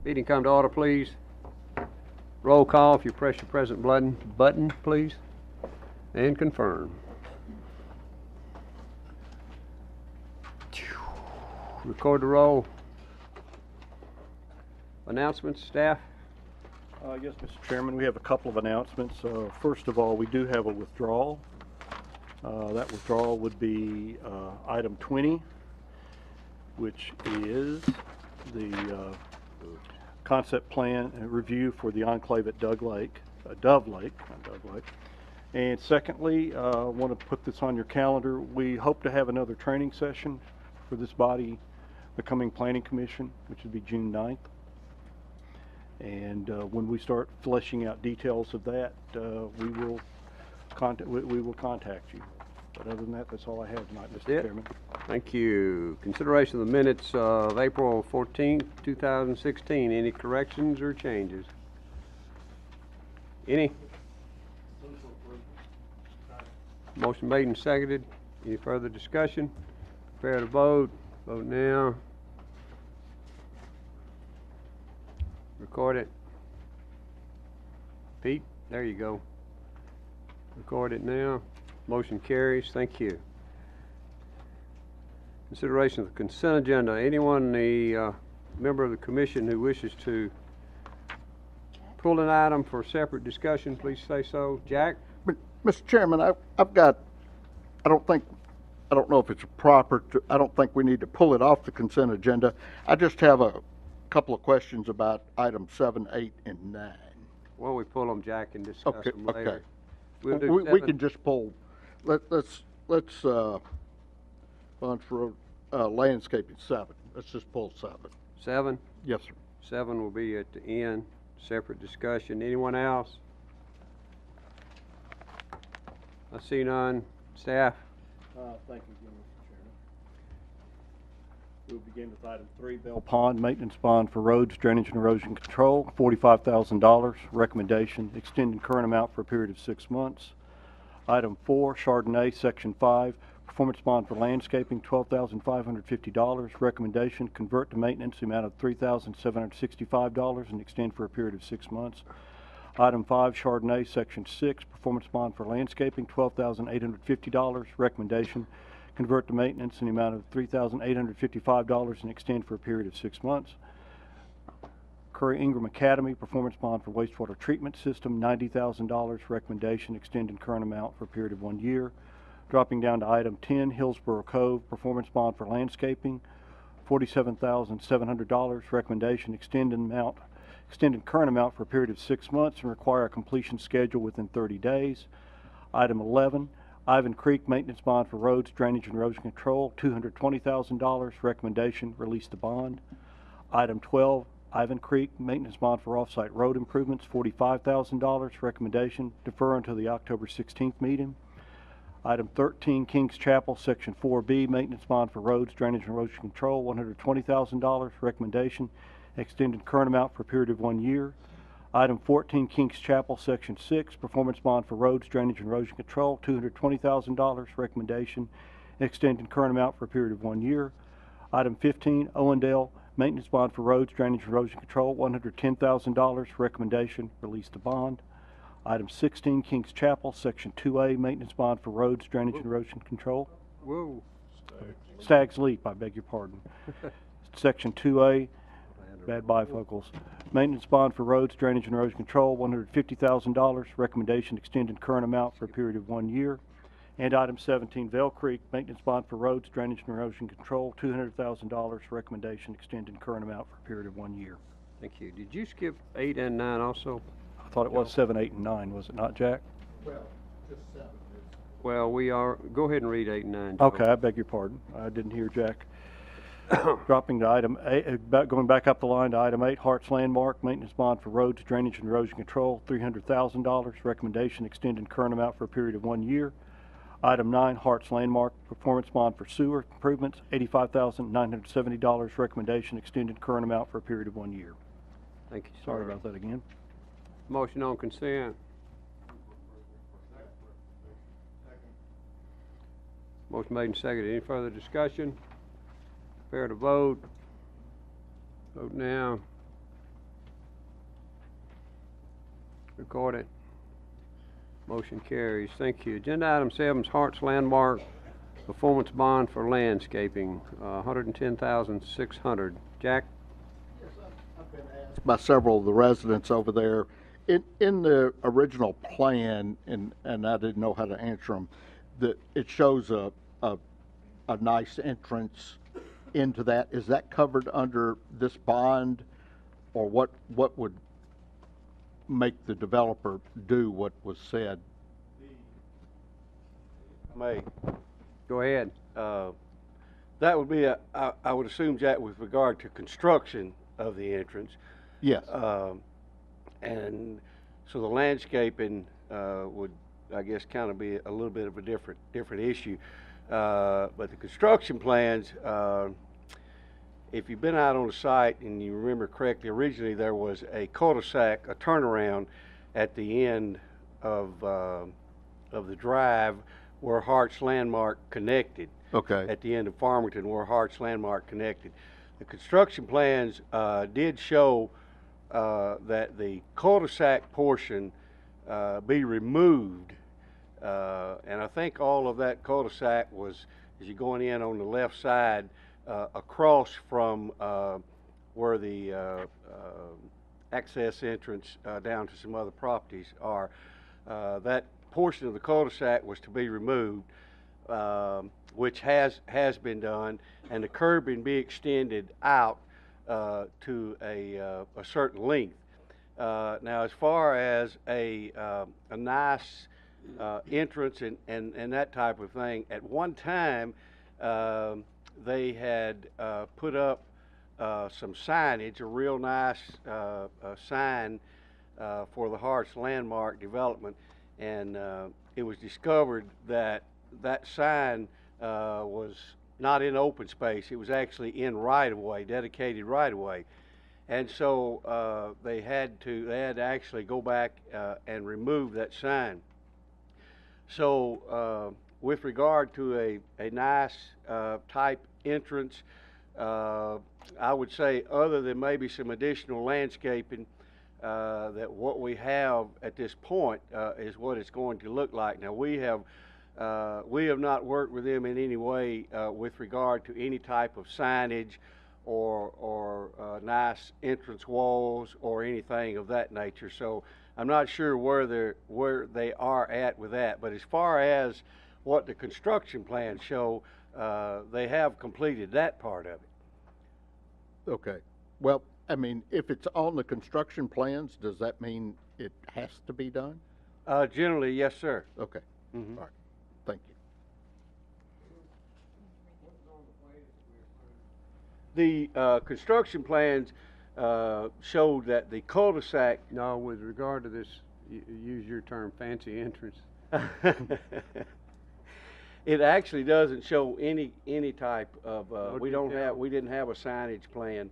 Meeting come to order, please. Roll call if you press your present button, please, and confirm. Record the roll. Announcements, staff? Yes, Mr. Chairman, we have a couple of announcements. First of all, we do have a withdrawal. That withdrawal would be item 20, which is the concept plan review for the enclave at Dove Lake. And secondly, I want to put this on your calendar. We hope to have another training session for this body, the coming Planning Commission, which would be June 9th. And when we start fleshing out details of that, we will contact you. But other than that, that's all I have tonight, Mr. Chairman. Thank you. Consideration of the minutes of April 14th, 2016. Any corrections or changes? Any? Motion made and seconded. Any further discussion? Prepare to vote. Vote now. Record it. Pete, there you go. Record it now. Motion carries. Thank you. Consideration of the consent agenda. Anyone, the member of the commission who wishes to pull an item for separate discussion, please say so. Jack? Mr. Chairman, I've got, I don't know if it's proper to, I don't think we need to pull it off the consent agenda. I just have a couple of questions about items 7, 8, and 9. Well, we pull them, Jack, and discuss them later. Okay. We'll do We can just pull. Let's fund for landscaping 7. Let's just pull 7. 7? Yes, sir. 7 will be at the end. Separate discussion. Anyone else? I see none. Staff? Thank you again, Mr. Chairman. We'll begin with item 3, Bell Pond Maintenance Bond for Roads, Drainage, and Erosion Control, $45,000. Recommendation, extending current amount for a period of 6 months. Item 4, Chardonnay, Section 5, Performance Bond for Landscaping, $12,550. Recommendation, convert to maintenance the amount of $3,765 and extend for a period of 6 months. Item 5, Chardonnay, Section 6, Performance Bond for Landscaping, $12,850. Recommendation, convert to maintenance in the amount of $3,855 and extend for a period of 6 months. Curry Ingram Academy, Performance Bond for Wastewater Treatment System, $90,000. Recommendation, extending current amount for a period of 1 year. Dropping down to item 10, Hillsborough Cove, Performance Bond for Landscaping, $47,700. Recommendation, extending current amount for a period of 6 months and require a completion schedule within 30 days. Item 11, Ivan Creek Maintenance Bond for Roads, Drainage, and Erosion Control, $220,000. Recommendation, release the bond. Item 12, Ivan Creek Maintenance Bond for Offsite Road Improvements, $45,000. Recommendation, defer until the October 16th meeting. Item 13, Kings Chapel, Section 4B, Maintenance Bond for Roads, Drainage, and Erosion Control, $120,000. Recommendation, extended current amount for a period of 1 year. Item 14, Kings Chapel, Section 6, Performance Bond for Roads, Drainage, and Erosion Control, $220,000. Recommendation, extended current amount for a period of 1 year. Item 15, Owendale, Maintenance Bond for Roads, Drainage, and Erosion Control, $110,000. Recommendation, release the bond. Item 16, Kings Chapel, Section 2A, Maintenance Bond for Roads, Drainage, and Erosion Control. Whoa. Stag's Leap, I beg your pardon. Section 2A, bad bifocals. Maintenance Bond for Roads, Drainage, and Erosion Control, $150,000. Recommendation, extended current amount for a period of 1 year. And item 17, Vail Creek, Maintenance Bond for Roads, Drainage, and Erosion Control, $200,000. Recommendation, extended current amount for a period of 1 year. Thank you. Did you skip 8 and 9 also? I thought it was 7, 8, and 9, was it not, Jack? Well, just 7. Well, we are. Go ahead and read 8 and 9. Okay, I beg your pardon. I didn't hear Jack. Dropping to item 8, going back up the line to item 8, Hart's Landmark, Maintenance Bond for Roads, Drainage, and Erosion Control, $300,000. Recommendation, extended current amount for a period of 1 year. Item 9, Hart's Landmark, Performance Bond for Sewer Improvements, $85,970. Recommendation, extended current amount for a period of 1 year. Thank you, sir. Sorry about that again. Motion on consent. Motion made and seconded. Any further discussion? Prepare to vote. Vote now. Record it. Motion carries. Thank you. Agenda item 7 is Hart's Landmark Performance Bond for Landscaping, $110,600. Jack? By several of the residents over there. In the original plan, and I didn't know how to answer them, that it shows a nice entrance into that. Is that covered under this bond, or what would make the developer do what was said? May. Go ahead. That would be, I would assume, Jack, with regard to construction of the entrance. Yes. And so the landscaping would, I guess, kind of be a little bit of a different issue. But the construction plans, if you've been out on the site and you remember correctly, originally there was a cul-de-sac, a turnaround at the end of the drive where Hart's Landmark connected. Okay. At the end of Farmington where Hart's Landmark connected. The construction plans did show that the cul-de-sac portion be removed, and I think all of that cul-de-sac was, as you're going in on the left side, across from where the access entrance down to some other properties are. That portion of the cul-de-sac was to be removed, which has been done, and the curbing be extended out to a certain length. Now, as far as a nice entrance and that type of thing, at one time they had put up some signage, a real nice sign for the Hart's Landmark development, and it was discovered that that sign was not in open space. It was actually in right-of-way, dedicated right-of-way. And so they had to actually go back and remove that sign. So with regard to a nice type entrance, I would say, other than maybe some additional landscaping, that what we have at this point is what it's going to look like. Now, we have not worked with them in any way with regard to any type of signage or nice entrance walls or anything of that nature. So I'm not sure where they are at with that. But as far as what the construction plans show, they have completed that part of it. Okay. Well, I mean, if it's on the construction plans, does that mean it has to be done? Generally, yes, sir. Okay. Mm-hmm. All right. Thank you. The construction plans showed that the cul-de-sac. No, with regard to this, use your term, fancy entrance. It actually doesn't show any type of. No We didn't have a signage plan.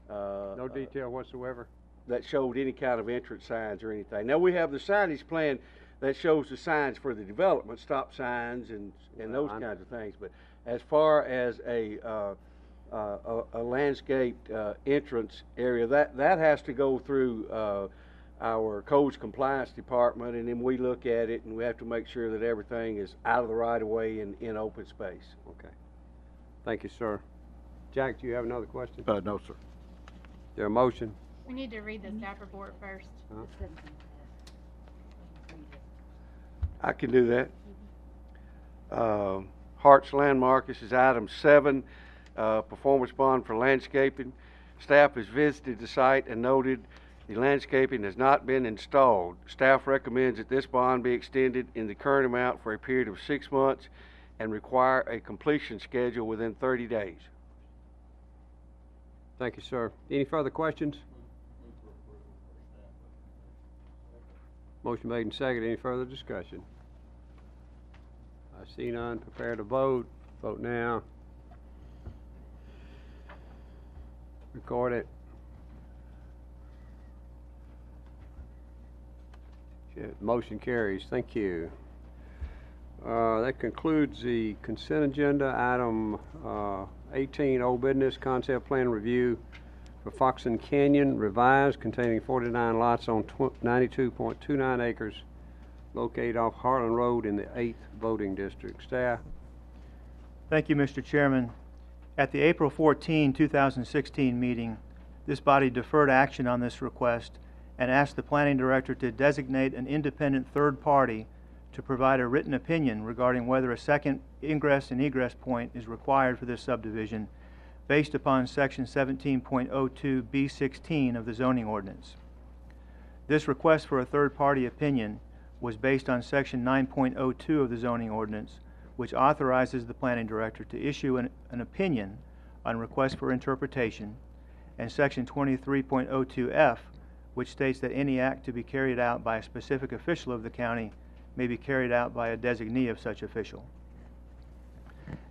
No detail whatsoever. That showed any kind of entrance signs or anything. Now we have the signage plan that shows the signs for the development, stop signs and those kinds of things. But as far as a landscaped entrance area, that has to go through our codes compliance department, and then we look at it and we have to make sure that everything is out of the right of way and in open space. Okay. Thank you, sir. Jack, do you have another question? No, sir. Is there a motion? We need to read the staff report first. I can do that. Hart's Landmark, this is item 7, performance bond for landscaping. Staff has visited the site and noted the landscaping has not been installed. Staff recommends that this bond be extended in the current amount for a period of 6 months and require a completion schedule within 30 days. Thank you, sir. Any further questions? Motion made and seconded. Any further discussion? I see none. Prepare to vote. Vote now. Record it. Motion carries. Thank you. That concludes the consent agenda. Item 18, old business, concept plan review for Foxen Canyon revised, containing 49 lots on 92.29 acres located off Heartland Road in the 8th voting district. Staff. Thank you, Mr. Chairman. At the April 14, 2016 meeting, this body deferred action on this request and asked the planning director to designate an independent third party to provide a written opinion regarding whether a second ingress and egress point is required for this subdivision based upon section 17.02B16 of the zoning ordinance. This request for a third party opinion was based on section 9.02 of the zoning ordinance, which authorizes the planning director to issue an opinion on request for interpretation, and section 23.02F, which states that any act to be carried out by a specific official of the county may be carried out by a designee of such official.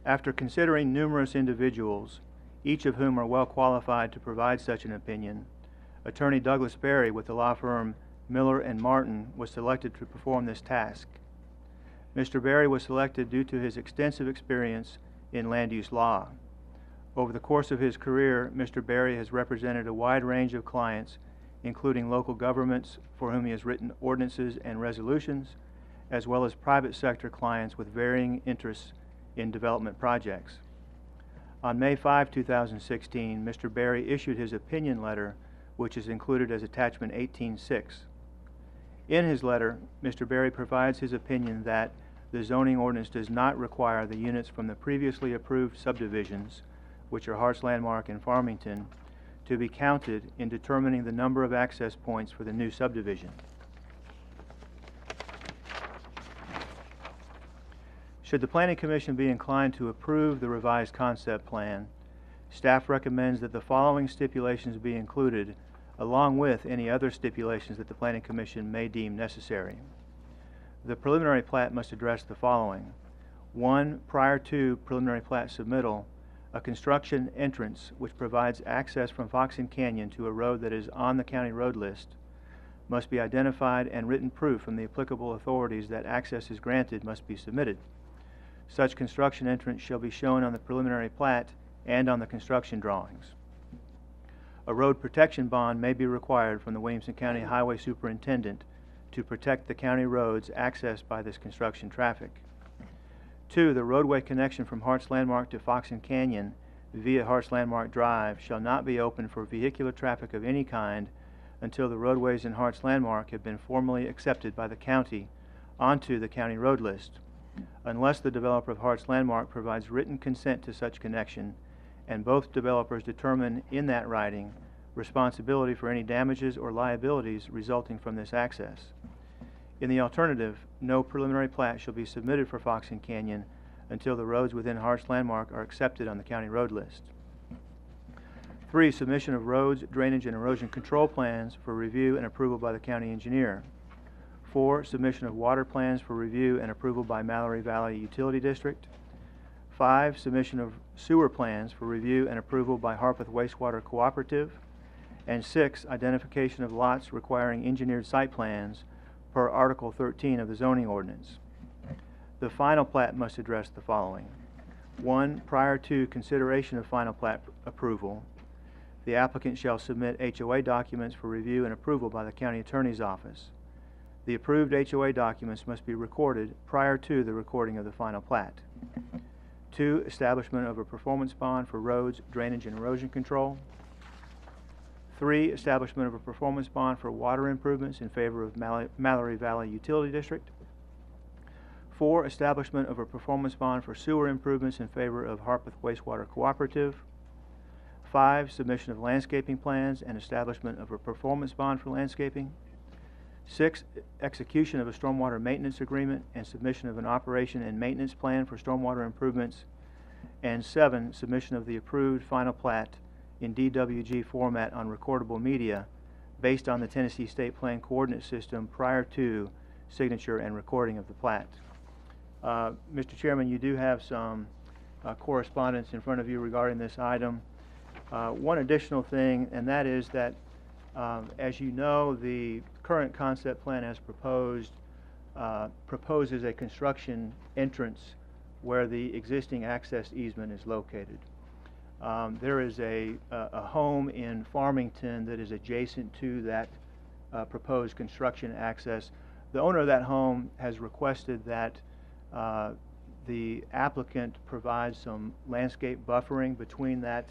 After considering numerous individuals, each of whom are well qualified to provide such an opinion, Attorney Douglas Berry with the law firm Miller & Martin was selected to perform this task. Mr. Berry was selected due to his extensive experience in land use law. Over the course of his career, Mr. Berry has represented a wide range of clients, including local governments for whom he has written ordinances and resolutions, as well as private sector clients with varying interests in development projects. On May 5, 2016, Mr. Berry issued his opinion letter, which is included as attachment 18-6. In his letter, Mr. Berry provides his opinion that the zoning ordinance does not require the units from the previously approved subdivisions, which are Hart's Landmark and Farmington, to be counted in determining the number of access points for the new subdivision. Should the Planning Commission be inclined to approve the revised concept plan, staff recommends that the following stipulations be included, along with any other stipulations that the Planning Commission may deem necessary. The preliminary plat must address the following. 1. Prior to preliminary plat submittal, a construction entrance which provides access from Foxen Canyon to a road that is on the county road list must be identified, and written proof from the applicable authorities that access is granted must be submitted. Such construction entrance shall be shown on the preliminary plat and on the construction drawings. A road protection bond may be required from the Williamson County Highway Superintendent to protect the county roads accessed by this construction traffic. 2. The roadway connection from Hart's Landmark to Foxen Canyon via Hart's Landmark Drive shall not be open for vehicular traffic of any kind until the roadways in Hart's Landmark have been formally accepted by the county onto the county road list, unless the developer of Hart's Landmark provides written consent to such connection and both developers determine in that writing responsibility for any damages or liabilities resulting from this access. In the alternative, no preliminary plat shall be submitted for Foxen Canyon until the roads within Hart's Landmark are accepted on the county road list. 3. Submission of roads, drainage, and erosion control plans for review and approval by the county engineer. 4. Submission of water plans for review and approval by Mallory Valley Utility District. 5. Submission of sewer plans for review and approval by Harpeth Wastewater Cooperative. And 6. Identification of lots requiring engineered site plans per Article 13 of the zoning ordinance. The final plat must address the following. 1. Prior to consideration of final plat approval, the applicant shall submit HOA documents for review and approval by the county attorney's office. The approved HOA documents must be recorded prior to the recording of the final plat. 2. Establishment of a performance bond for roads, drainage, and erosion control. 3. Establishment of a performance bond for water improvements in favor of Mallory Valley Utility District. 4. Establishment of a performance bond for sewer improvements in favor of Harpeth Wastewater Cooperative. 5. Submission of landscaping plans and establishment of a performance bond for landscaping. 6. Execution of a stormwater maintenance agreement and submission of an operation and maintenance plan for stormwater improvements. And 7. Submission of the approved final plat in DWG format on recordable media based on the Tennessee State Plan Coordinate System prior to signature and recording of the plat. Mr. Chairman, you do have some correspondence in front of you regarding this item. One additional thing, and that is that as you know, the current concept plan as proposed proposes a construction entrance where the existing access easement is located. There is a home in Farmington that is adjacent to that proposed construction access. The owner of that home has requested that the applicant provide some landscape buffering between that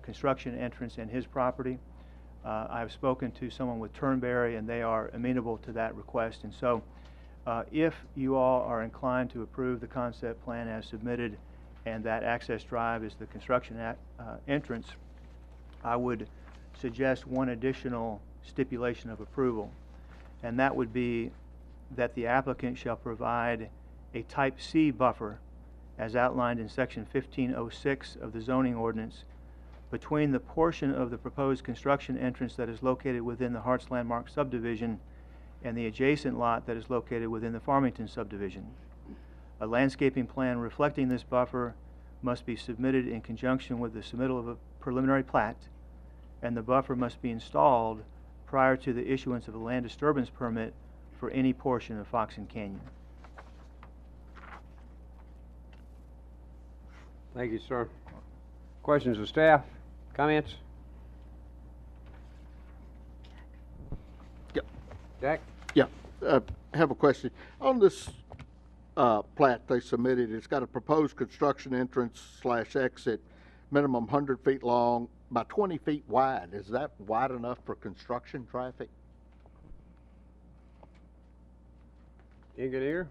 construction entrance and his property. I've spoken to someone with Turnberry, and they are amenable to that request. And so if you all are inclined to approve the concept plan as submitted and that access drive is the construction entrance, I would suggest one additional stipulation of approval, and that would be that the applicant shall provide a type C buffer as outlined in section 1506 of the zoning ordinance between the portion of the proposed construction entrance that is located within the Harts Landmark subdivision and the adjacent lot that is located within the Farmington subdivision. A landscaping plan reflecting this buffer must be submitted in conjunction with the submittal of a preliminary plat, and the buffer must be installed prior to the issuance of a land disturbance permit for any portion of Fox and Canyon. Thank you, sir. Questions of staff? Comments? Yep. Jack? Yeah, I have a question. On this plat they submitted, it's got a proposed construction entrance / exit, minimum 100 feet long by 20 feet wide. Is that wide enough for construction traffic? Engineer?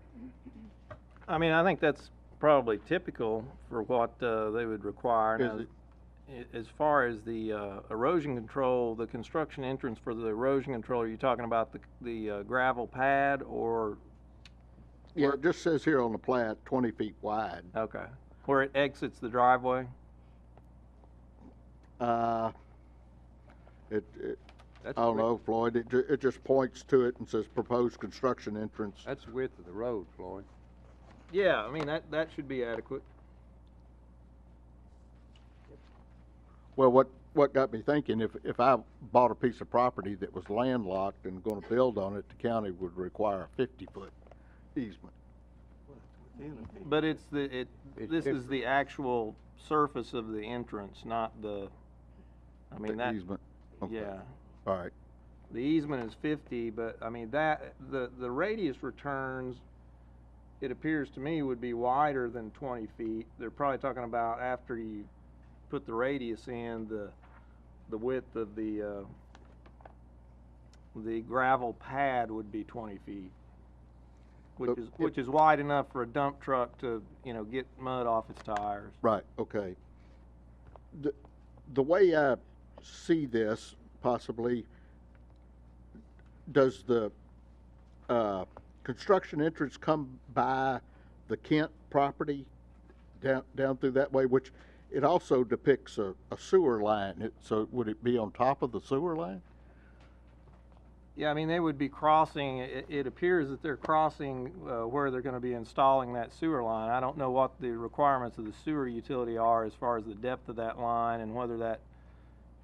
I mean, I think that's probably typical for what they would require. Now, as far as the erosion control, the construction entrance for the erosion control, are you talking about the gravel pad or? Yeah, it just says here on the plat 20 feet wide. Okay. Where it exits the driveway? I That's don't width- know, Floyd. It just points to it and says proposed construction entrance. That's the width of the road, Floyd. Yeah, I mean, that should be adequate. Well, what got me thinking, if I bought a piece of property that was landlocked and going to build on it, the county would require a 50-foot easement. But this is different. the actual surface of the entrance, not I mean, The that, easement. Okay. yeah. All right. The easement is 50, but I mean, the radius returns, it appears to me, would be wider than 20 feet. They're probably talking about after you put the radius in, the width of the gravel pad would be 20 feet, which is wide enough for a dump truck to, get mud off its tires. Right, okay. The way I see this, possibly, does the construction entrance come by the Kent property down through that way, which it also depicts a sewer line. So would it be on top of the sewer line? Yeah, I mean, they would be crossing, it appears that they're crossing where they're going to be installing that sewer line. I don't know what the requirements of the sewer utility are as far as the depth of that line and whether that,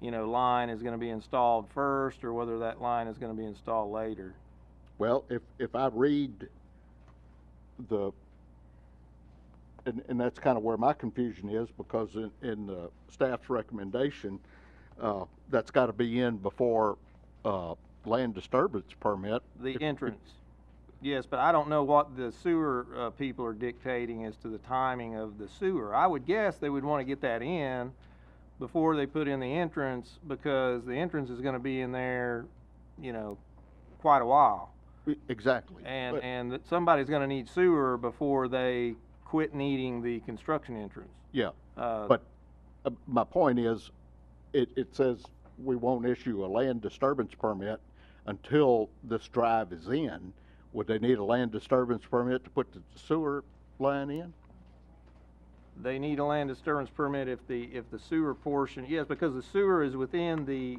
line is going to be installed first or whether that line is going to be installed later. Well, if I read and that's kind of where my confusion is, because in the staff's recommendation, that's got to be in before land disturbance permit. The entrance. Yes, but I don't know what the sewer people are dictating as to the timing of the sewer. I would guess they would want to get that in before they put in the entrance, because the entrance is going to be in there, quite a while. Exactly. And that somebody's going to need sewer before they quit needing the construction entrance. Yeah, but my point is, it says we won't issue a land disturbance permit until this drive is in. Would they need a land disturbance permit to put the sewer line in? They need a land disturbance permit if the sewer portion, yes, because the sewer is within the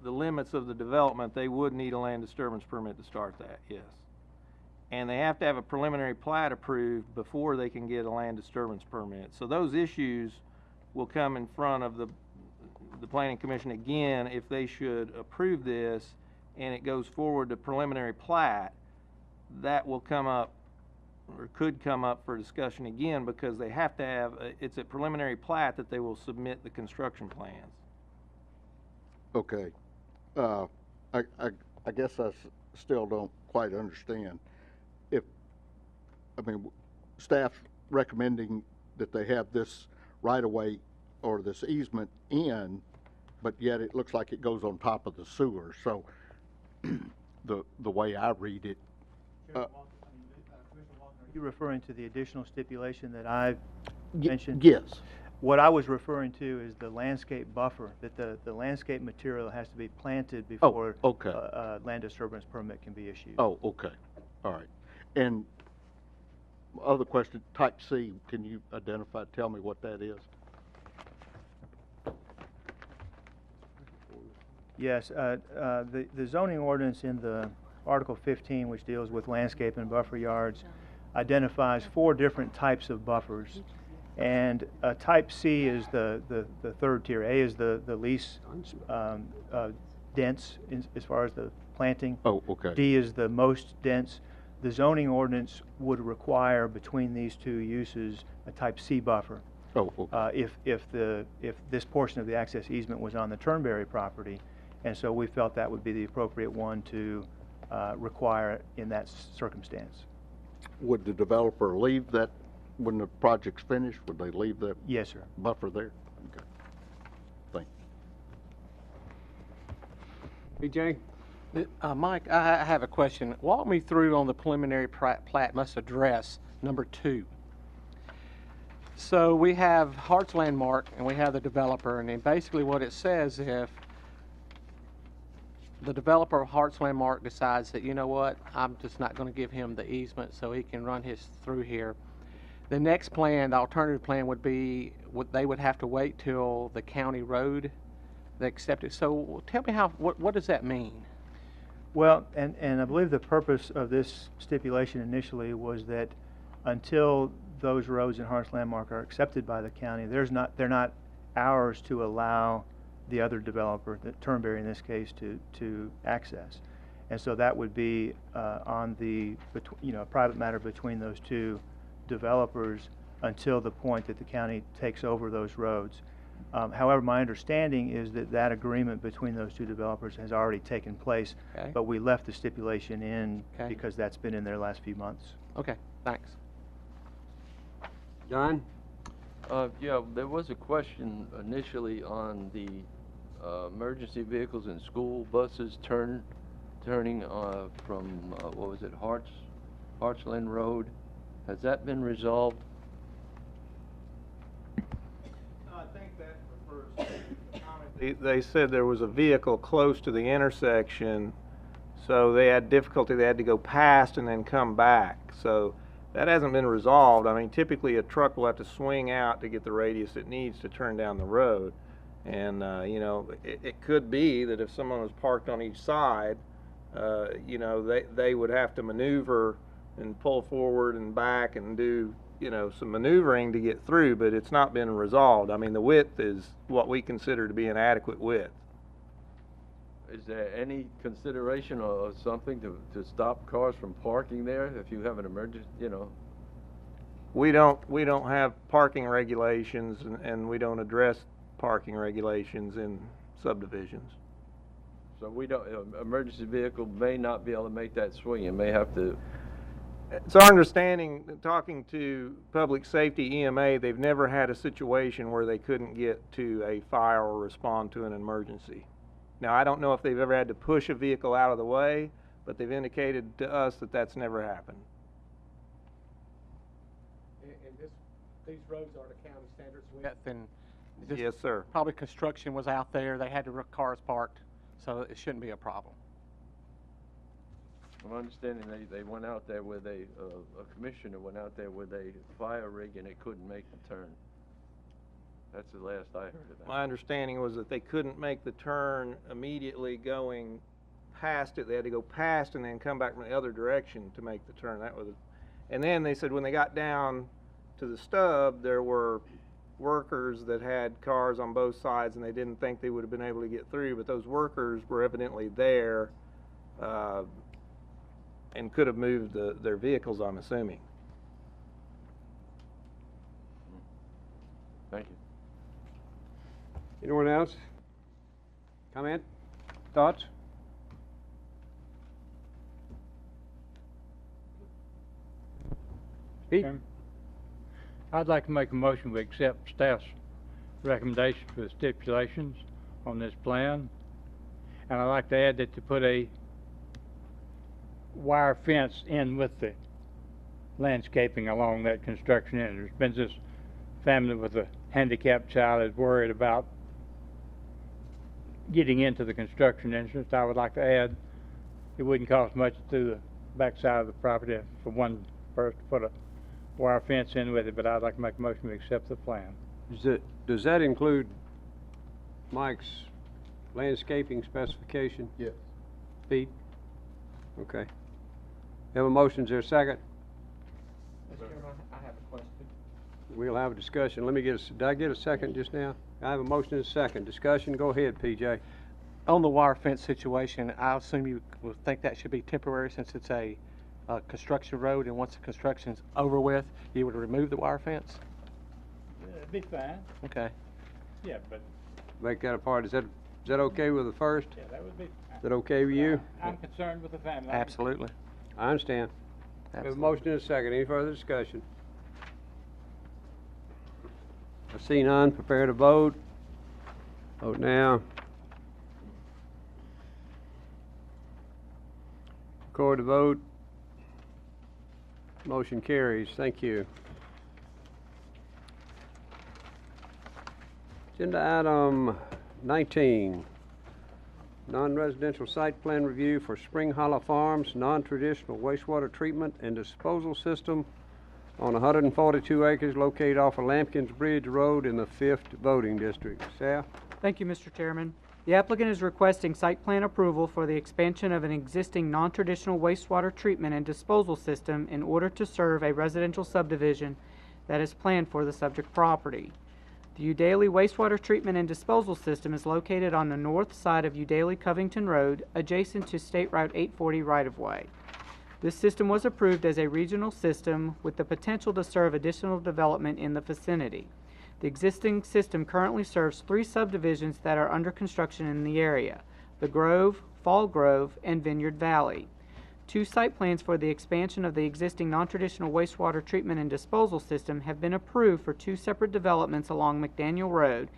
limits of the development. They would need a land disturbance permit to start that, yes. And they have to have a preliminary plat approved before they can get a land disturbance permit. So those issues will come in front of the Planning Commission again if they should approve this and it goes forward to preliminary plat. that will come up, or could come up for discussion again, because they have to have, it's a preliminary plat that they will submit the construction plans. Okay. I guess I still don't quite understand. Staff recommending that they have this right-of-way or this easement in, but yet it looks like it goes on top of the sewer, so the way I read it. Are you referring to the additional stipulation that I mentioned? Yes. What I was referring to is the landscape buffer, that the landscape material has to be planted before okay. Land disturbance permit can be issued. Oh, okay. All right. And other question, type C, can you tell me what that is? Yes, the zoning ordinance in the Article 15, which deals with landscape and buffer yards, identifies 4 different types of buffers. And type C is the third tier. A is the least dense as far as the planting. Oh, okay. D is the most dense. The zoning ordinance would require between these 2 uses a type C buffer. Oh, okay. If this portion of the access easement was on the Turnberry property, and so we felt that would be the appropriate one to require in that circumstance. Would the developer leave that when the project's finished? Would they leave that Yes, sir. buffer there? Okay. Thank you. BJ? Mike, I have a question. Walk me through on the preliminary plat must address number 2. So we have Hart's Landmark and we have the developer, and then basically what it says, if the developer of Hart's Landmark decides that, you know what, I'm just not going to give him the easement so he can run his through here, the next plan, the alternative plan would be, they would have to wait till the county road they accept it. So tell me what does that mean? Well, and I believe the purpose of this stipulation initially was that until those roads in Hart's Landmark are accepted by the county, they're not ours to allow the other developer, the Turnberry in this case, to access. And so that would be on the a private matter between those 2 developers until the point that the county takes over those roads. However, my understanding is that agreement between those 2 developers has already taken place, Okay. but we left the stipulation in Okay. because that's been in there the last few months. Okay, thanks. John? Yeah, there was a question initially on the emergency vehicles and school buses turning from, what was it, Hartsland Road. Has that been resolved? I think that refers to the comment. They said there was a vehicle close to the intersection, so they had difficulty. They had to go past and then come back. So that hasn't been resolved. I mean, typically a truck will have to swing out to get the radius it needs to turn down the road. And, it could be that if someone was parked on each side, they would have to maneuver and pull forward and back and do, some maneuvering to get through, but it's not been resolved. I mean, the width is what we consider to be an adequate width. Is there any consideration or something to stop cars from parking there if you have an emergency, We don't have parking regulations, and we don't address parking regulations in subdivisions. So we don't, emergency vehicle may not be able to make that swing. It may have to. It's our understanding, talking to public safety EMA, they've never had a situation where they couldn't get to a fire or respond to an emergency. Now, I don't know if they've ever had to push a vehicle out of the way, but they've indicated to us that that's never happened. And these roads are the county standards width, and Yes, sir. probably construction was out there, they had cars parked, so it shouldn't be a problem. I'm understanding they went out there with a commissioner went out there with a fire rig and it couldn't make the turn. That's the last I heard of that. My understanding was that they couldn't make the turn immediately going past it. They had to go past and then come back from the other direction to make the turn. And then they said when they got down to the stub, there were workers that had cars on both sides, and they didn't think they would have been able to get through. But those workers were evidently there and could have moved their vehicles, I'm assuming. Thank you. Anyone else? Comment? Thoughts? Pete? Chairman, I'd like to make a motion to accept staff's recommendations for the stipulations on this plan. And I'd like to add that to put a wire fence in with the landscaping along that construction end. There's been this family with a handicapped child is worried about getting into the construction entrance. I would like to add it wouldn't cost much to the backside of the property for one person to put a wire fence in with it, but I'd like to make a motion to accept the plan. Does that include Mike's landscaping specification? Yes. Pete? Okay. Have a motion, is there a second? Mr. Chairman, I have a question. We'll have a discussion. Let me get did I get a second just now? I have a motion and a second. Discussion, go ahead, PJ. On the wire fence situation, I assume you would think that should be temporary since it's a construction road, and once the construction's over with, you would remove the wire fence? It'd be fine. Okay. Yeah, but Make that a part. Is that okay with the first? yeah, that would be. Is that okay with you? I'm concerned with the family. Absolutely. I understand. We have a motion and a second. Any further discussion? I see none. Prepare to vote. Vote now. Record the vote. Motion carries. Thank you. Agenda item 19. Non-residential site plan review for Spring Hollow Farms, non-traditional wastewater treatment and disposal system on 142 acres located off of Lampkins Bridge Road in the 5th voting district. Staff? Thank you, Mr. Chairman. The applicant is requesting site plan approval for the expansion of an existing non-traditional wastewater treatment and disposal system in order to serve a residential subdivision that is planned for the subject property. The Udaly wastewater treatment and disposal system is located on the north side of Udaly-Covington Road, adjacent to State Route 840 right-of-way. This system was approved as a regional system with the potential to serve additional development in the vicinity. The existing system currently serves 3 subdivisions that are under construction in the area: The Grove, Fall Grove, and Vineyard Valley. 2 site plans for the expansion of the existing non-traditional wastewater treatment and disposal system have been approved for 2 separate developments along McDaniel Road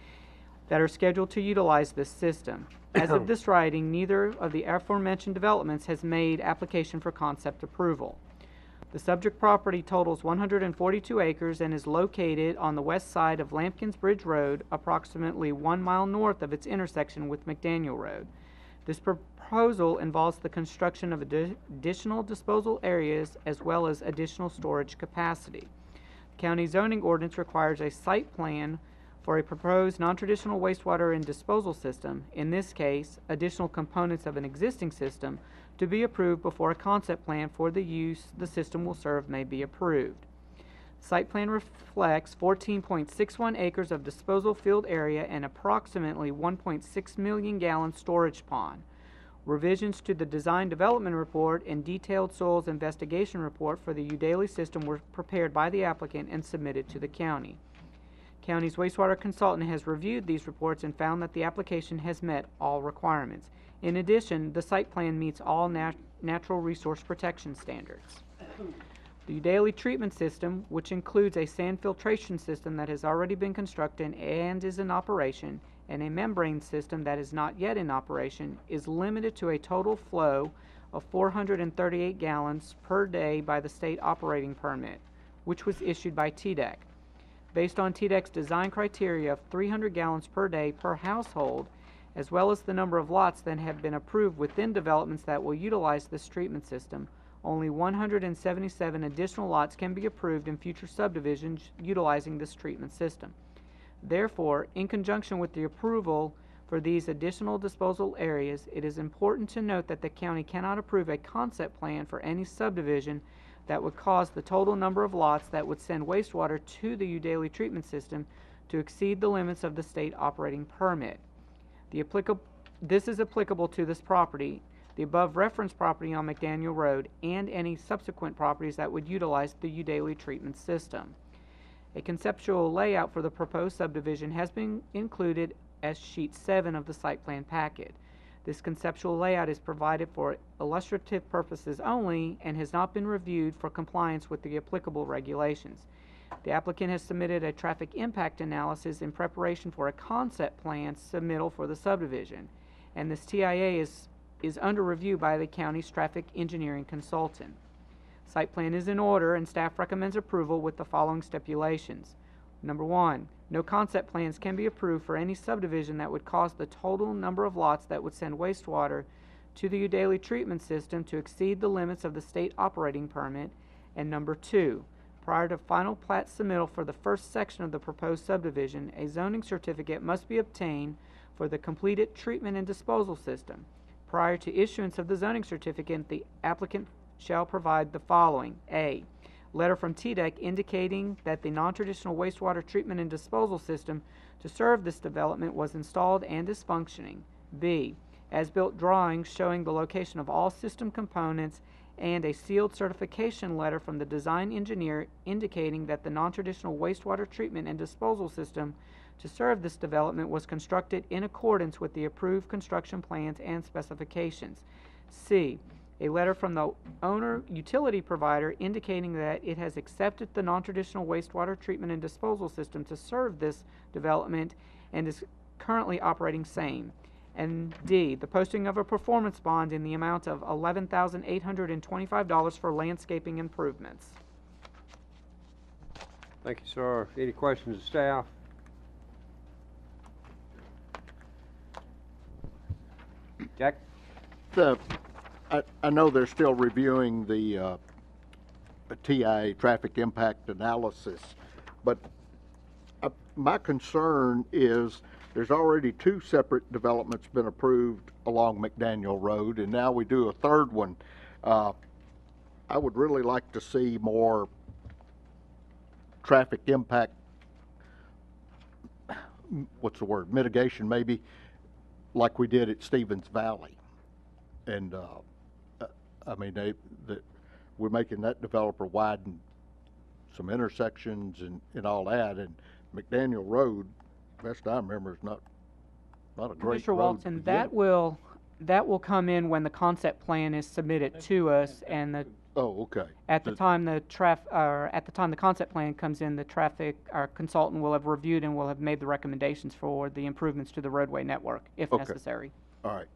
that are scheduled to utilize this system. As of this writing, neither of the aforementioned developments has made application for concept approval. The subject property totals 142 acres and is located on the west side of Lampkins Bridge Road, approximately 1 mile north of its intersection with McDaniel Road. This proposal involves the construction of additional disposal areas as well as additional storage capacity. The county zoning ordinance requires a site plan for a proposed non-traditional wastewater and disposal system, in this case, additional components of an existing system, to be approved before a concept plan for the use the system will serve may be approved. The site plan reflects 14.61 acres of disposal field area and approximately 1.6 million gallon storage pond. Revisions to the design development report and detailed soils investigation report for the Udaly system were prepared by the applicant and submitted to the county. County's wastewater consultant has reviewed these reports and found that the application has met all requirements. In addition, the site plan meets all natural resource protection standards. The Udaly treatment system, which includes a sand filtration system that has already been constructed and is in operation, and a membrane system that is not yet in operation, is limited to a total flow of 438 gallons per day by the state operating permit, which was issued by TDEC. Based on TDEC's design criteria of 300 gallons per day per household, as well as the number of lots that have been approved within developments that will utilize this treatment system, only 177 additional lots can be approved in future subdivisions utilizing this treatment system. Therefore, in conjunction with the approval for these additional disposal areas, it is important to note that the county cannot approve a concept plan for any subdivision that would cause the total number of lots that would send wastewater to the Udaly treatment system to exceed the limits of the state operating permit. This is applicable to this property. the above referenced property on McDaniel Road, and any subsequent properties that would utilize the Udaly treatment system. A conceptual layout for the proposed subdivision has been included as Sheet 7 of the site plan packet. This conceptual layout is provided for illustrative purposes only and has not been reviewed for compliance with the applicable regulations. The applicant has submitted a traffic impact analysis in preparation for a concept plan submittal for the subdivision, and this TIA is under review by the county's traffic engineering consultant. Site plan is in order, and staff recommends approval with the following stipulations. Number 1, no concept plans can be approved for any subdivision that would cause the total number of lots that would send wastewater to the Udaly treatment system to exceed the limits of the state operating permit. And number 2, prior to final plat submittal for the first section of the proposed subdivision, a zoning certificate must be obtained for the completed treatment and disposal system. Prior to issuance of the zoning certificate, the applicant shall provide the following. A, letter from TDEC indicating that the non-traditional wastewater treatment and disposal system to serve this development was installed and is functioning. B, as-built drawings showing the location of all system components and a sealed certification letter from the design engineer indicating that the non-traditional wastewater treatment and disposal system to serve this development was constructed in accordance with the approved construction plans and specifications. C, a letter from the owner utility provider indicating that it has accepted the non-traditional wastewater treatment and disposal system to serve this development and is currently operating same. And D, the posting of a performance bond in the amount of $11,825 for landscaping improvements. Thank you, sir. Any questions of staff? Jack? I know they're still reviewing the TIA, traffic impact analysis, but my concern is there's already 2 separate developments been approved along McDaniel Road, and now we do a third one. I would really like to see more traffic impact, mitigation maybe, like we did at Stevens Valley. And I mean, we're making that developer widen some intersections and all that, and McDaniel Road, best I remember, is not a great Mr. road. Walton, that will come in when the concept plan is submitted to us, and the Oh, okay. at the time the concept plan comes in, our consultant will have reviewed and will have made the recommendations for the improvements to the roadway network if Okay. necessary. All right.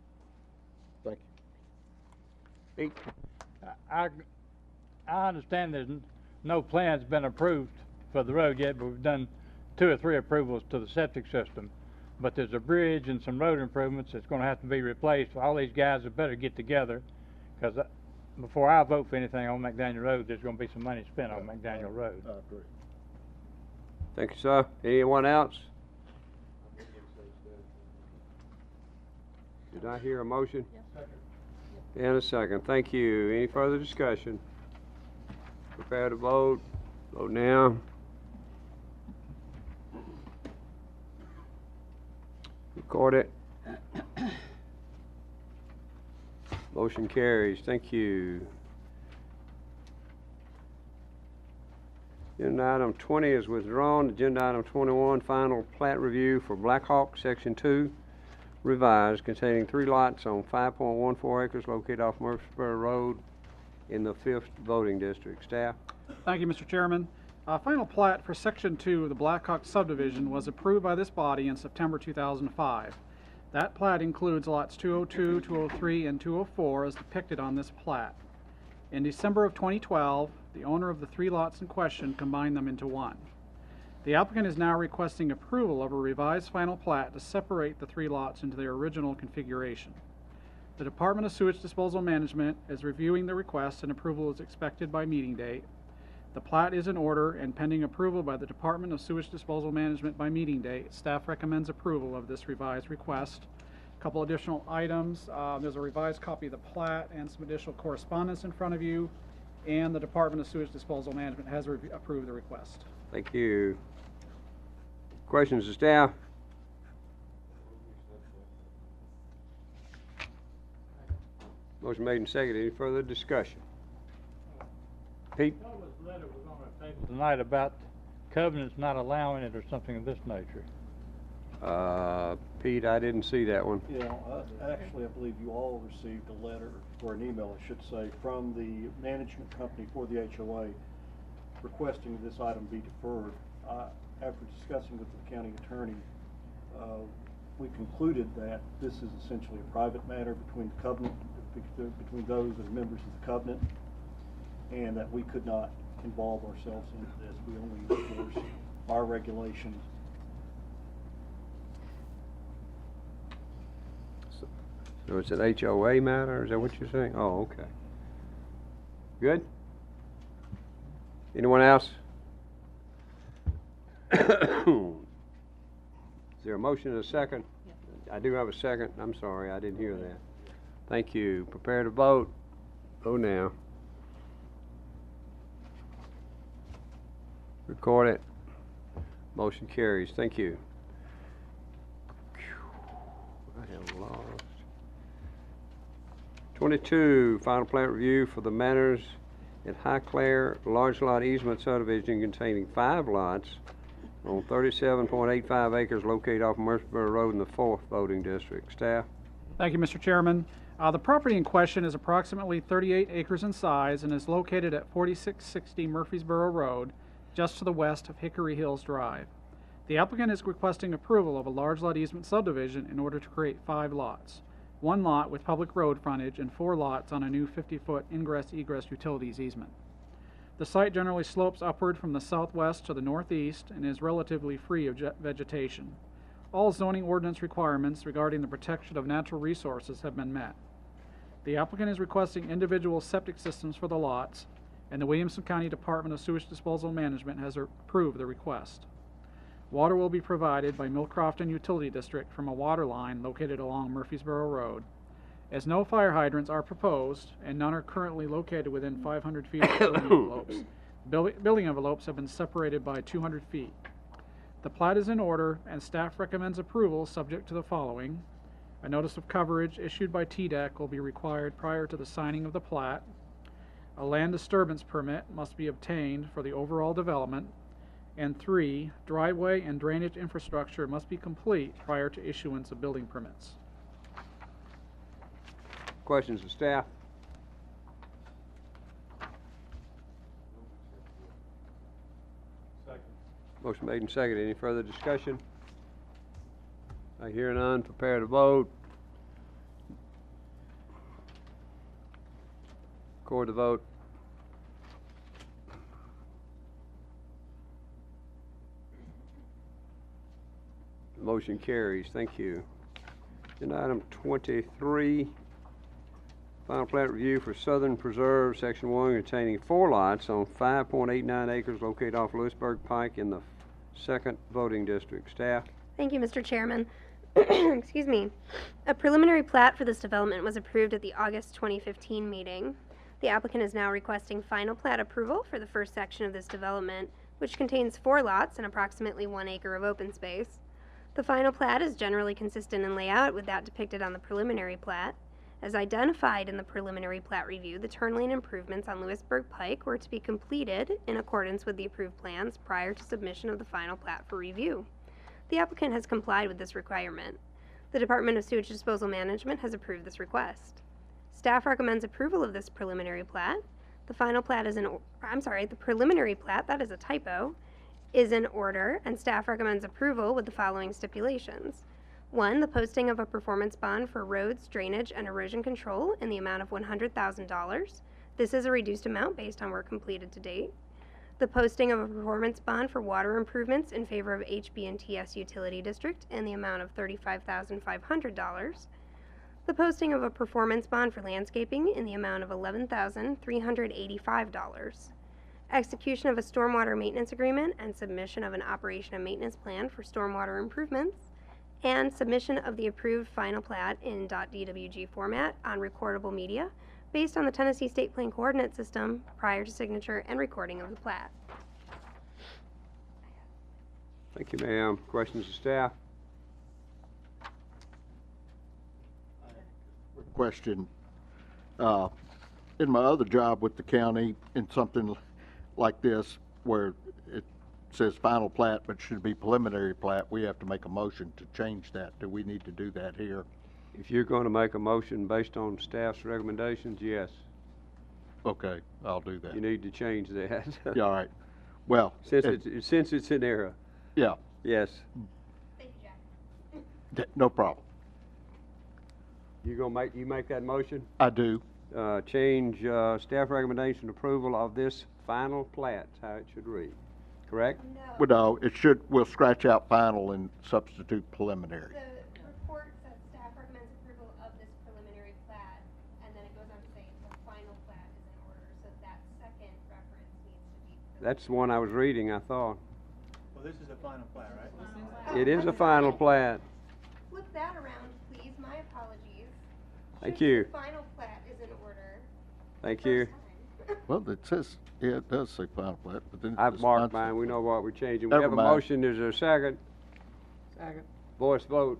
Thank you. I understand there's no plan's been approved for the road yet, but we've done 2 or 3 approvals to the septic system. But there's a bridge and some road improvements that's gonna have to be replaced. All these guys had better get together, because before I vote for anything on McDaniel Road, there's gonna be some money spent on McDaniel Road. I agree. Thank you, sir. Anyone else? Did I hear a motion? Yes. And a second. Thank you. Any further discussion? Prepare to vote. Vote now. Record it. Motion carries. Thank you. Agenda item 20 is withdrawn. Agenda item 21, final plat review for Blackhawk, Section 2, revised, containing 3 lots on 5.14 acres located off Murfreesboro Road in the 5th voting district. Staff? Thank you, Mr. Chairman. Final plat for Section 2 of the Blackhawk subdivision was approved by this body in September 2005. That plat includes lots 202, 203, and 204 as depicted on this plat. In December of 2012, the owner of the 3 lots in question combined them into one. The applicant is now requesting approval of a revised final plat to separate the 3 lots into their original configuration. The Department of Sewage Disposal Management is reviewing the request, and approval is expected by meeting date. The plat is in order and pending approval by the Department of Sewage Disposal Management by meeting date. Staff recommends approval of this revised request. A couple additional items. There's a revised copy of the plat and some additional correspondence in front of you, and the Department of Sewage Disposal Management has approved the request. Thank you. Questions of staff? Motion made and seconded. Any further discussion? Pete? What was the letter was on our table tonight about covenants not allowing it or something of this nature? Pete, I didn't see that one. Yeah, actually, I believe you all received a letter, or an email, I should say, from the management company for the HOA requesting this item be deferred. After discussing with the county attorney, we concluded that this is essentially a private matter between the covenant, between those that are members of the covenant, and that we could not involve ourselves into this. We only enforce our regulations. So it's an HOA matter, is that what you're saying? Oh, okay. Good? Anyone else? Is there a motion and a second? I do have a second. I'm sorry, I didn't hear that. Thank you. Prepare to vote. Vote now. Record it. Motion carries. Thank you. I have lost. 22, final plat review for the Manors at Highclere large lot easement subdivision containing 5 lots on 37.85 acres located off Murfreesboro Road in the 4th voting district. Staff? Thank you, Mr. Chairman. The property in question is approximately 38 acres in size and is located at 4660 Murfreesboro Road, just to the west of Hickory Hills Drive. The applicant is requesting approval of a large lot easement subdivision in order to create 5 lots. 1 lot with public road frontage and 4 lots on a new 50-foot ingress-egress utilities easement. The site generally slopes upward from the southwest to the northeast and is relatively free of vegetation. All zoning ordinance requirements regarding the protection of natural resources have been met. The applicant is requesting individual septic systems for the lots, and the Williamson County Department of Sewage Disposal Management has approved the request. Water will be provided by Millcrofton Utility District from a water line located along Murfreesboro Road. As no fire hydrants are proposed, and none are currently located within 500 feet of building envelopes, building envelopes have been separated by 200 feet. The plat is in order, and staff recommends approval subject to the following. A notice of coverage issued by TDEC will be required prior to the signing of the plat. A land disturbance permit must be obtained for the overall development. And 3, driveway and drainage infrastructure must be complete prior to issuance of building permits. Questions of staff? Second. Motion made and seconded. Any further discussion? I hear none. Prepare to vote. Record the vote. Motion carries. Thank you. Agenda item 23, final plat review for Southern Preserve, Section 1, containing 4 lots on 5.89 acres located off Lewisburg Pike in the 2nd voting district. Staff? Thank you, Mr. Chairman. Excuse me. A preliminary plat for this development was approved at the August 2015 meeting. The applicant is now requesting final plat approval for the first section of this development, which contains 4 lots and approximately 1 acre of open space. The final plat is generally consistent in layout with that depicted on the preliminary plat. As identified in the preliminary plat review, the turn lane improvements on Lewisburg Pike were to be completed in accordance with the approved plans prior to submission of the final plat for review. The applicant has complied with this requirement. The Department of Sewage Disposal Management has approved this request. Staff recommends approval of this preliminary plat. The final plat is the preliminary plat, that is a typo, is in order, and staff recommends approval with the following stipulations. 1, the posting of a performance bond for roads, drainage, and erosion control in the amount of $100,000. This is a reduced amount based on work completed to date. The posting of a performance bond for water improvements in favor of HB&TS Utility District in the amount of $35,500. The posting of a performance bond for landscaping in the amount of $11,385. Execution of a stormwater maintenance agreement and submission of an operation and maintenance plan for stormwater improvements, and submission of the approved final plat in .dwg format on recordable media based on the Tennessee State Plan Coordinate System prior to signature and recording of the plat. Thank you, ma'am. Questions of staff? Question. in my other job with the county, in something like this, where it says final plat, but should be preliminary plat, we have to make a motion to change that. Do we need to do that here? If you're going to make a motion based on staff's recommendations, yes, Okay, I'll do that. you need to change that. Yeah, all right. Well, Since it's an error, yeah, yes. Thank you, Jack. no problem. You make that motion? I do. Change staff recommendation approval of this final plat, is how it should read, correct? Well, no, it should, we'll scratch out final and substitute preliminary. The report says staff recommends approval of this preliminary plat, and then it goes on to say the final plat is in order, so that second reference needs to be. That's the one I was reading, I thought. Well, this is a final plat, right? It is a final plat. Flip that around, please, my apologies. Thank Should you. the final plat is in order. Thank you. Well, it says, yeah, it does say final plat, but then. it I've says marked final- mine, we know what we're changing. We Never have a mind. motion, is there a second? Second. Voice vote.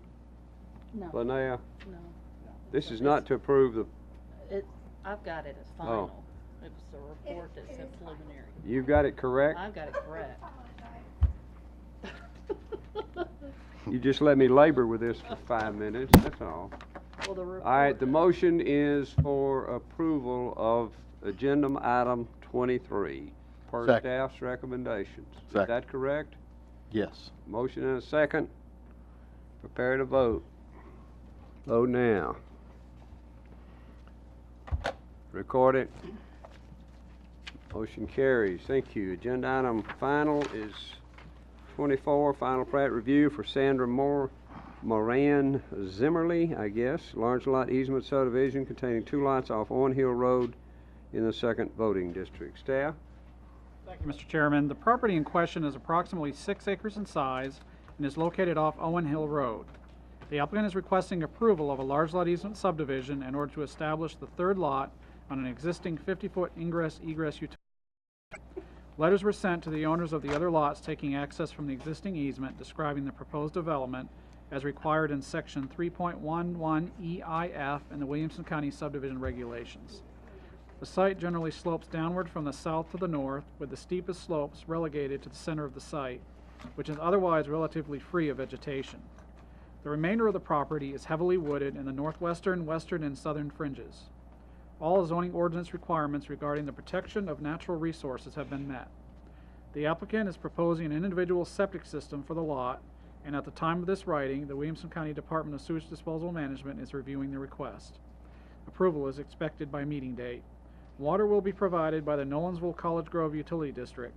No. Linnea? No. This is not to approve the, I've got it as Oh. final. It's the report that said preliminary. you've got it correct? I've got it correct. You just let me labor with this for 5 minutes, that's all. Well, the report. All right, the motion is for approval of agenda item 23, per Second. staff's recommendations. Is Second. that correct? Yes. Motion and a second. Prepare to vote. Vote now. Record it. Motion carries. Thank you. Agenda item final is 24, final plat review for Sandra Moran Zimmerly, I guess, large lot easement subdivision containing 2 lots off Owen Hill Road in the 2nd voting district. Staff? Thank you, Mr. Chairman. The property in question is approximately 6 acres in size and is located off Owen Hill Road. The applicant is requesting approval of a large lot easement subdivision in order to establish the 3rd lot on an existing 50-foot ingress-egress utility. Letters were sent to the owners of the other lots taking access from the existing easement describing the proposed development as required in section 3.11 EIF in the Williamson County subdivision regulations. The site generally slopes downward from the south to the north, with the steepest slopes relegated to the center of the site, which is otherwise relatively free of vegetation. The remainder of the property is heavily wooded in the northwestern, western, and southern fringes. All zoning ordinance requirements regarding the protection of natural resources have been met. The applicant is proposing an individual septic system for the lot, and at the time of this writing, the Williamson County Department of Sewage Disposal Management is reviewing the request. Approval is expected by meeting date. Water will be provided by the Nolensville College Grove Utility District,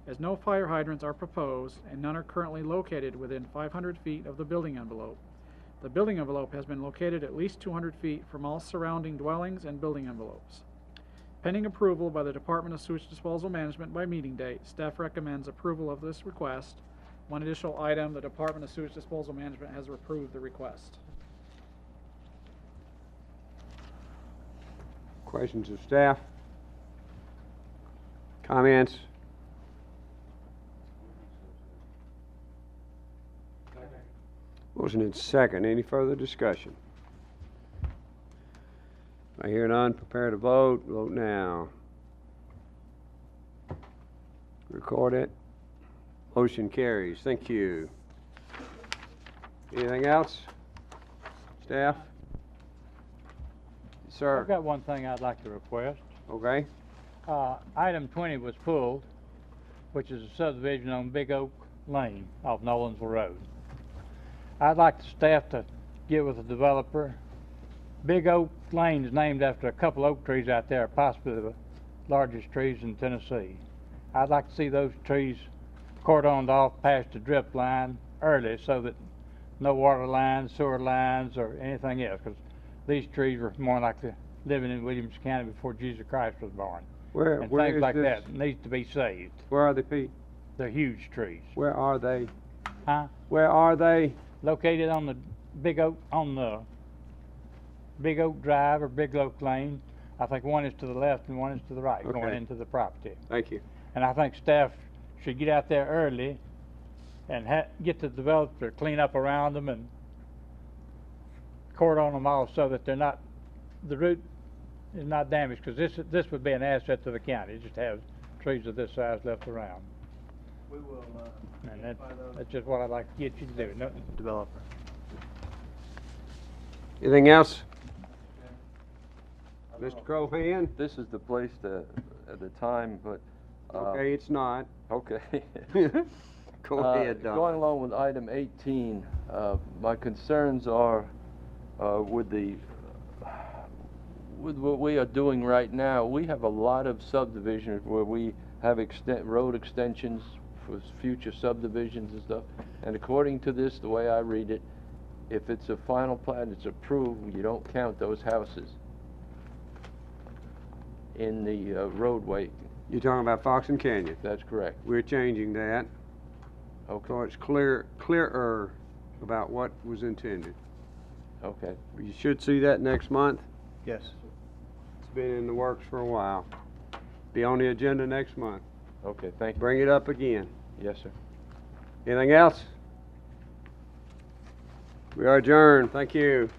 as no fire hydrants are proposed and none are currently located within 500 feet of the building envelope. The building envelope has been located at least 200 feet from all surrounding dwellings and building envelopes. Pending approval by the Department of Sewage Disposal Management by meeting date, staff recommends approval of this request. One additional item, the Department of Sewage Disposal Management has approved the request. Questions of staff? Comments? Motion and second. Any further discussion? I hear none. Prepare to vote. Vote now. Record it. Motion carries. Thank you. Anything else? Staff? Sir? I've got one thing I'd like to request. Okay. Item 20 was pulled, which is a subdivision on Big Oak Lane off Nolensville Road. I'd like the staff to get with the developer. Big Oak Lane is named after a couple oak trees out there, possibly the largest trees in Tennessee. I'd like to see those trees cordoned off past the drip line early so that no water lines, sewer lines, or anything else, because these trees were more likely living in Williamson County before Jesus Christ was born. Where And is things like this? that needs to be saved. Where are they, Pete? They're huge trees. Where are they? Huh? Where are they? Located on the Big Oak, Big Oak Drive or Big Oak Lane. I think one is to the left and one is to the right, going Okay. into the property. Thank you. And I think staff should get out there early and get the developer to clean up around them and cordon them off so that they're not, the root is not damaged, because this would be an asset to the county, just have trees of this size left around. We will, And that's just what I'd like to get you to do. No, developer. Anything else? Mr. Cohan? This is the place to, at the time, but. Okay, it's not. Okay. Go ahead, Don. Going along with item 18, my concerns are with what we are doing right now. We have a lot of subdivisions where we have road extensions for future subdivisions and stuff. And according to this, the way I read it, if it's a final plat, it's approved, you don't count those houses in the roadway. You're talking about Fox and Canyon. That's correct. We're changing that. Okay. So it's clearer about what was intended. Okay. You should see that next month. Yes. It's been in the works for a while. Be on the agenda next month. Okay, thank you. Bring it up again. Yes, sir. Anything else? We are adjourned. Thank you.